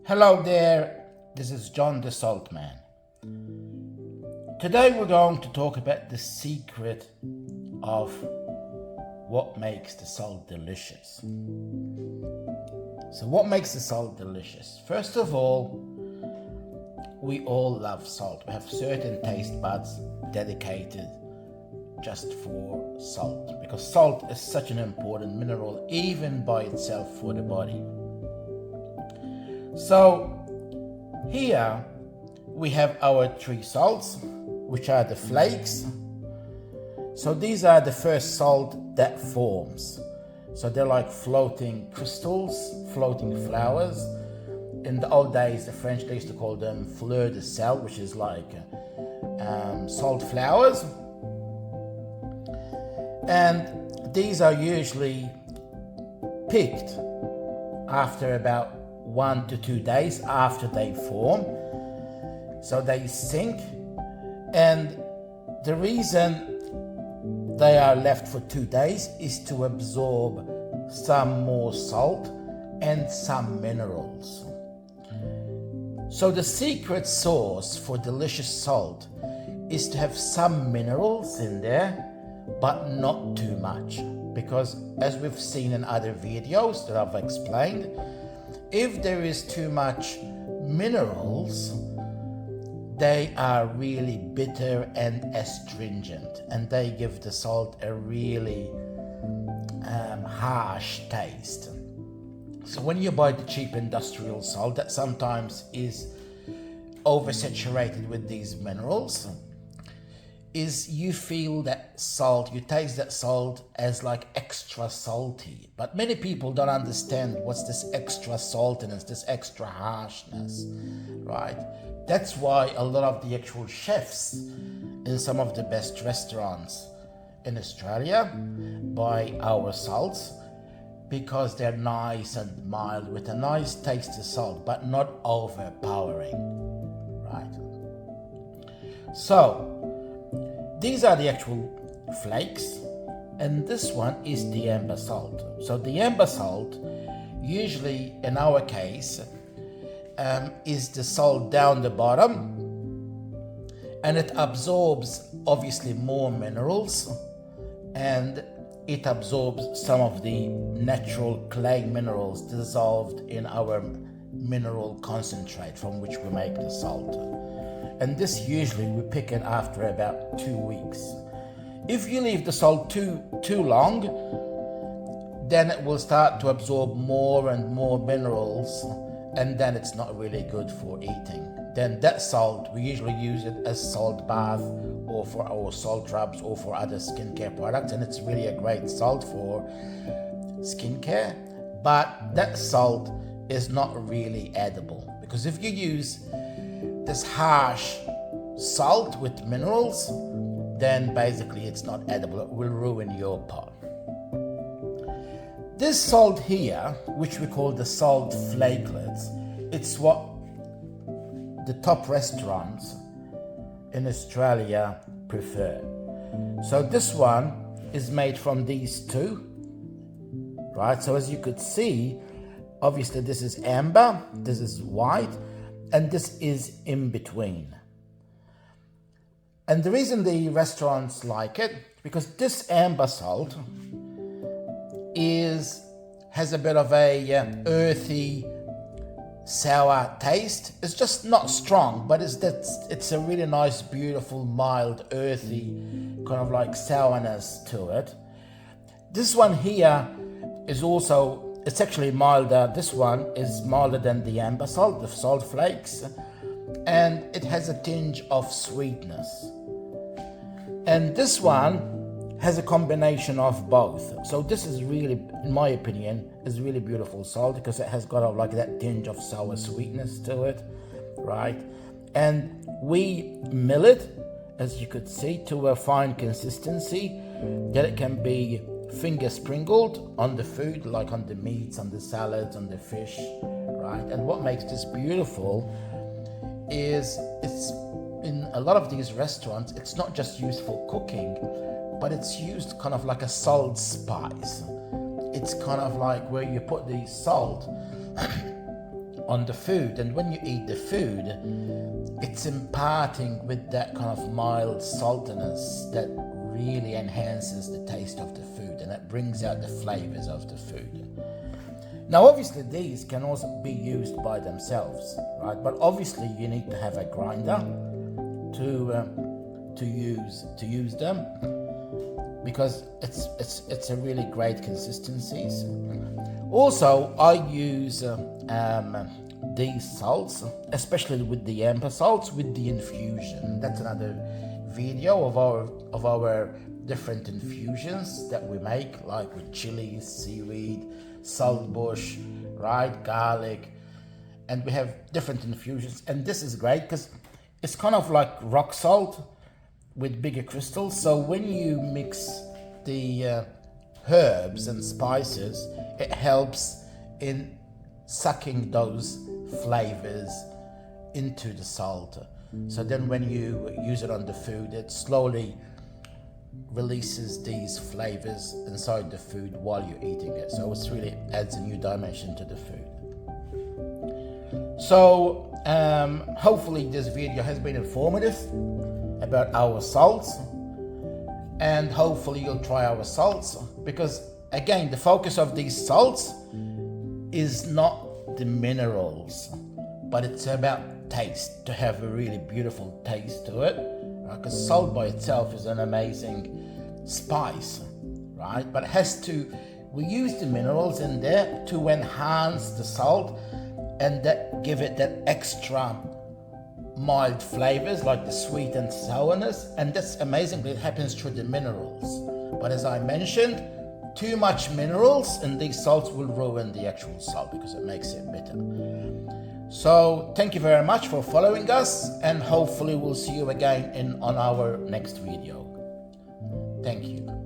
Hello there, this is John the Salt Man. Today we're going to talk about the secret of what makes the salt delicious. So what makes the salt delicious? First of all, we all love salt. We have certain taste buds dedicated just for salt, because salt is such an important mineral even by itself for the body. So here we have our three salts, which are the flakes. So these are the first salt that forms. So they're like floating crystals, floating flowers. In the old days, the French, they used to call them fleur de sel, which is like salt flowers. And these are usually picked after about 1 to 2 days after they form. So they sink, and the reason they are left for 2 days is to absorb some more salt and some minerals. So the secret sauce for delicious salt is to have some minerals in there, but not too much, because as we've seen in other videos that I've explained, if there is too much minerals, they are really bitter and astringent, and they give the salt a really harsh taste. So when you buy the cheap industrial salt that sometimes is oversaturated with these minerals, is you feel that salt, you taste that salt as like extra salty. But many people don't understand what's this extra saltiness, this extra harshness, right? That's why a lot of the actual chefs in some of the best restaurants in Australia buy our salts, because they're nice and mild with a nice taste of salt, but not overpowering, right? So these are the actual flakes, and this one is the amber salt. So the amber salt, usually in our case, is the salt down the bottom, and it absorbs obviously more minerals, and it absorbs some of the natural clay minerals dissolved in our mineral concentrate from which we make the salt. And this usually we pick it after about 2 weeks. If you leave the salt too long, then it will start to absorb more and more minerals, and then it's not really good for eating. Then that salt, we usually use it as salt bath or for our salt rubs or for other skincare products, and it's really a great salt for skincare. But that salt is not really edible, because if you use this harsh salt with minerals, then basically it's not edible. It will ruin your pot. This salt here, which we call the salt flakelets, it's what the top restaurants in Australia prefer. So this one is made from these two, right? So as you could see, obviously this is amber, this is white, and this is in between. And the reason the restaurants like it, because this amber salt has a bit of a earthy, sour taste. It's just not strong, but it's a really nice, beautiful, mild, earthy, kind of like sourness to it. This one here is also, it's actually milder. This one is milder than the amber salt, the salt flakes, and it has a tinge of sweetness. And this one has a combination of both. So this is really, in my opinion, is really beautiful salt, because it has got like that tinge of sour sweetness to it, right? And we mill it, as you could see, to a fine consistency that it can be finger sprinkled on the food, like on the meats, on the salads, on the fish, right? And what makes this beautiful is it's in a lot of these restaurants, it's not just used for cooking, but it's used kind of like a salt spice. It's kind of like where you put the salt on the food, and when you eat the food, it's imparting with that kind of mild saltiness that really enhances the taste of the food, and it brings out the flavors of the food. Now obviously these can also be used by themselves, right? But obviously you need to have a grinder to use them, because it's a really great consistency. Also, I use these salts, especially with the amber salts, with the infusion. That's another video of our different infusions that we make, like with chilies, seaweed, saltbush, right, garlic, and we have different infusions. And this is great because it's kind of like rock salt with bigger crystals. So when you mix the herbs and spices, it helps in sucking those flavors into the salt. So then when you use it on the food, it slowly releases these flavors inside the food while you're eating it. So it really adds a new dimension to the food. So hopefully this video has been informative about our salts, and hopefully you'll try our salts, because again, the focus of these salts is not the minerals, but it's about taste, to have a really beautiful taste to it, because salt by itself is an amazing spice, right? But it has to, we use the minerals in there to enhance the salt and that give it that extra mild flavors, like the sweet and sourness, and that's amazingly it happens through the minerals. But as I mentioned, too much minerals in these salts will ruin the actual salt because it makes it bitter. So thank you very much for following us, and hopefully we'll see you again on our next video. Thank you.